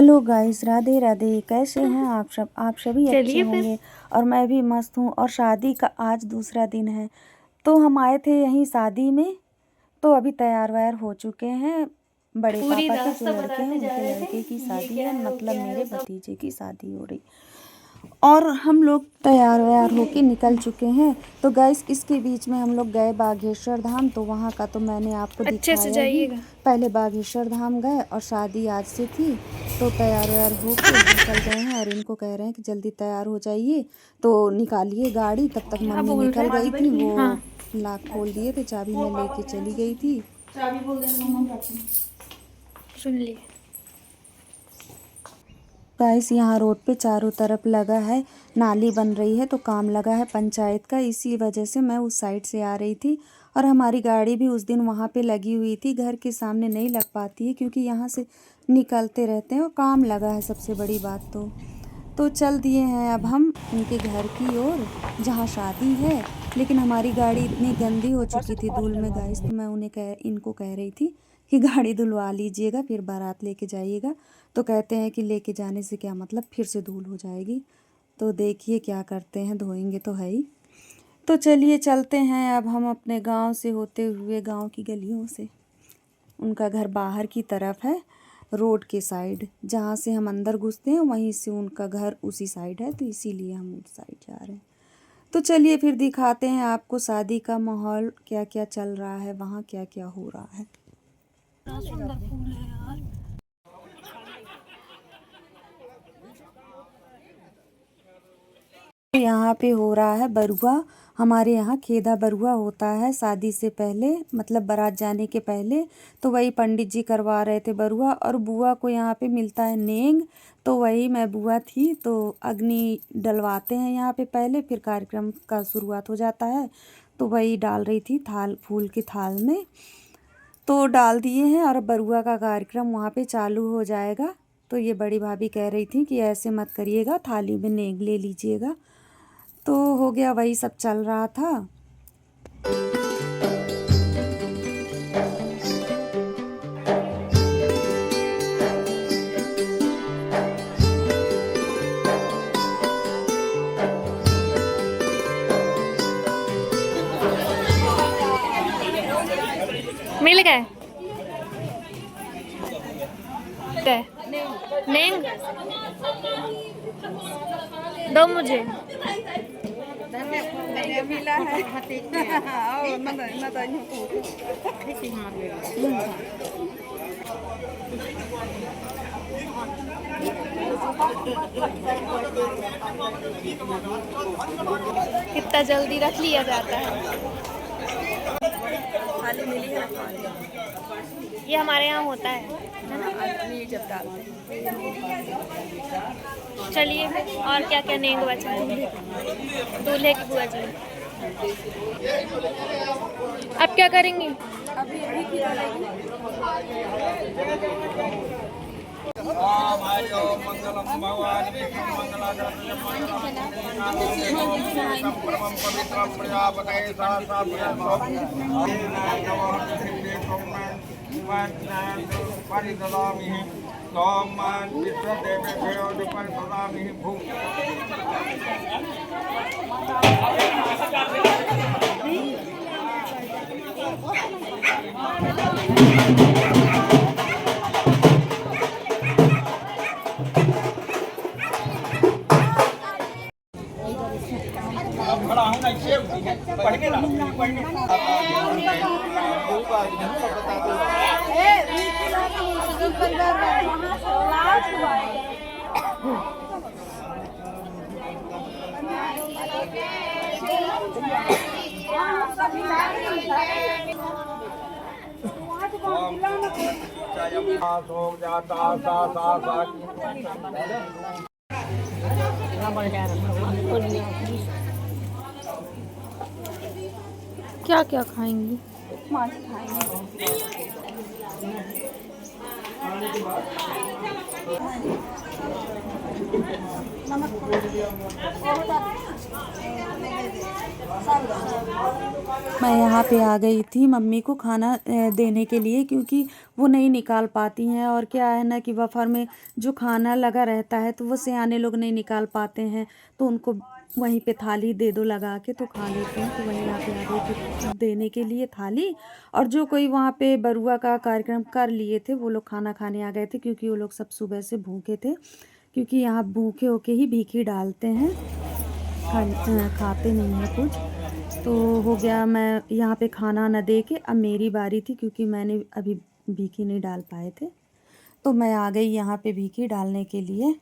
Hello guys, Radhe Radhe. कैसे हैं आप सब? आप सभी अच्छे होंगे और मैं भी मस्त हूँ। और शादी का आज दूसरा दिन है, तो हम आए थे यहीं शादी में। तो अभी तैयार वैयार हो चुके हैं। बड़े पापा के जो लड़के हैं उनके लड़के की शादी है, मतलब मेरे भतीजे की शादी हो रही। और हम लोग तैयार वैयार होके निकल चुके हैं। तो गैस इसके बीच में हम लोग गए बागेश्वर धाम, तो वहाँ का तो मैंने आपको दिखाया ही। पहले बागेश्वर धाम गए और शादी आज से थी, तो तैयार वैयार होके निकल गए हैं। और इनको कह रहे हैं कि जल्दी तैयार हो जाइए, तो निकालिए गाड़ी। तब तक मम्मी निकल गई थी, वो लॉक खोल दिए थे, चाबी मैं लेके चली गई थी। चाबी बोल देना, सुन ली। गाइस यहाँ रोड पे चारों तरफ लगा है, नाली बन रही है, तो काम लगा है पंचायत का। इसी वजह से मैं उस साइड से आ रही थी। और हमारी गाड़ी भी उस दिन वहाँ पे लगी हुई थी। घर के सामने नहीं लग पाती है क्योंकि यहाँ से निकलते रहते हैं और काम लगा है, सबसे बड़ी बात तो चल दिए हैं अब हम उनके घर की ओर जहाँ शादी है। लेकिन हमारी गाड़ी इतनी गंदी हो चुकी थी धूल में गाइस, तो मैं इनको कह रही थी कि गाड़ी धुलवा लीजिएगा, फिर बारात लेके जाइएगा। तो कहते हैं कि लेके जाने से क्या मतलब, फिर से धूल हो जाएगी। तो देखिए क्या करते हैं, धोएंगे तो है ही। तो चलिए चलते हैं अब हम अपने गांव से होते हुए, गांव की गलियों से। उनका घर बाहर की तरफ है, रोड के साइड। जहाँ से हम अंदर घुसते हैं वहीं से उनका घर उसी साइड है, तो इसीलिए हम उस साइड जा रहे हैं। तो चलिए फिर दिखाते हैं आपको शादी का माहौल, क्या क्या चल रहा है वहाँ, क्या क्या हो रहा है। सुंदर फूल है यार। यहाँ पे हो रहा है बरुआ। हमारे यहाँ खेदा बरुआ होता है शादी से पहले, मतलब बारात जाने के पहले। तो वही पंडित जी करवा रहे थे बरुआ। और बुआ को यहाँ पे मिलता है नेंग, तो वही मैं बुआ थी। तो अग्नि डलवाते हैं यहाँ पे पहले, फिर कार्यक्रम का शुरुआत हो जाता है। तो वही डाल रही थी थाल, फूल की थाल में। तो डाल दिए हैं और बरुआ का कार्यक्रम वहाँ पे चालू हो जाएगा। तो ये बड़ी भाभी कह रही थी कि ऐसे मत करिएगा, थाली में नेंग ले लीजिएगा। तो हो गया, वही सब चल रहा था। मिल गए नेंग दो मुझे। मिला है। कितना जल्दी रख लिया जाता है। थाली मिली है। ये हमारे यहाँ होता है आदमी जब डालते हैं। चलिए और क्या क्या नेंग बचा है दूल्हे की बुआ जी। अब क्या करेंगी? अभी अभी की डालेगी। मंगलम भगवान विष्णु मंगलाग्रह पवित्रम प्रजापते परिददामि सोमान विश्वदेवेभ्यो परिददामि भू। क्या क्या खाएंगी? माछ खाएंगे। नमक मैं यहाँ पे आ गई थी मम्मी को खाना देने के लिए, क्योंकि वो नहीं निकाल पाती हैं। और क्या है ना कि बफर में जो खाना लगा रहता है तो वो सियाने लोग नहीं निकाल पाते हैं, तो उनको वहीं पे थाली दे दो लगा के तो खा लेते हैं। तो वहीं यहाँ पे आ गई थी देने के लिए थाली। और जो कोई वहाँ पे बरुआ का कार्यक्रम कर लिए थे वो लोग खाना खाने आ गए थे, क्योंकि वो लोग सब सुबह से भूखे थे, क्योंकि यहाँ भूखे होके ही भीखी डालते हैं, खाते नहीं हैं कुछ। तो हो गया, मैं यहाँ पे खाना न दे के अब मेरी बारी थी, क्योंकि मैंने अभी भीखी नहीं डाल पाए थे, तो मैं आ गई यहाँ पे भीखी डालने के लिए।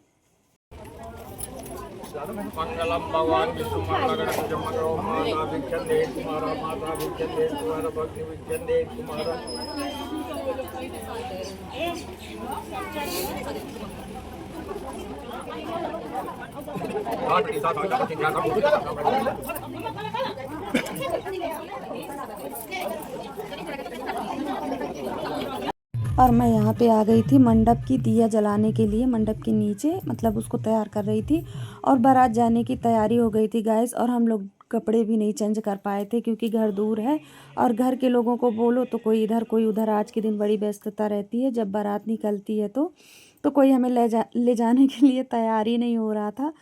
मंगलम भगवान विष्णु मंगलगणपति मंगलो माता भिक्षते कुमारा माता भिक्षते कुमार भक्ति भिक्षते कुमार और मैं यहाँ पे आ गई थी मंडप की दिया जलाने के लिए, मंडप के नीचे, मतलब उसको तैयार कर रही थी। और बारात जाने की तैयारी हो गई थी गाइस, और हम लोग कपड़े भी नहीं चेंज कर पाए थे, क्योंकि घर दूर है और घर के लोगों को बोलो तो कोई इधर कोई उधर। आज के दिन बड़ी व्यस्तता रहती है जब बारात निकलती है, तो कोई हमें ले जाने के लिए तैयार ही नहीं हो रहा था।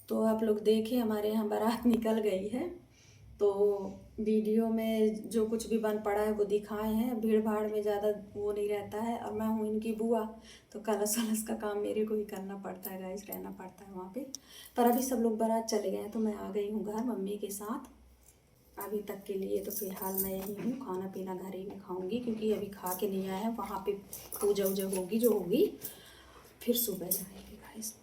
तो आप लोग देखें हमारे यहाँ बारात निकल गई है। तो वीडियो में जो कुछ भी बन पड़ा है वो दिखाए हैं। भीड़ भाड़ में ज़्यादा वो नहीं रहता है, और मैं हूँ इनकी बुआ, तो कलश वलश का काम मेरे को ही करना पड़ता है गाइस, रहना पड़ता है वहाँ पे। पर अभी सब लोग बारात चले गए हैं, तो मैं आ गई हूँ घर मम्मी के साथ। अभी तक के लिए तो फिलहाल मैं यही हूँ, खाना पीना घर ही में खाऊंगी, क्योंकि अभी खा के नहीं आया है। वहाँ पे पूजा वूजा होगी जो होगी, फिर सुबह जाएंगे गाइस।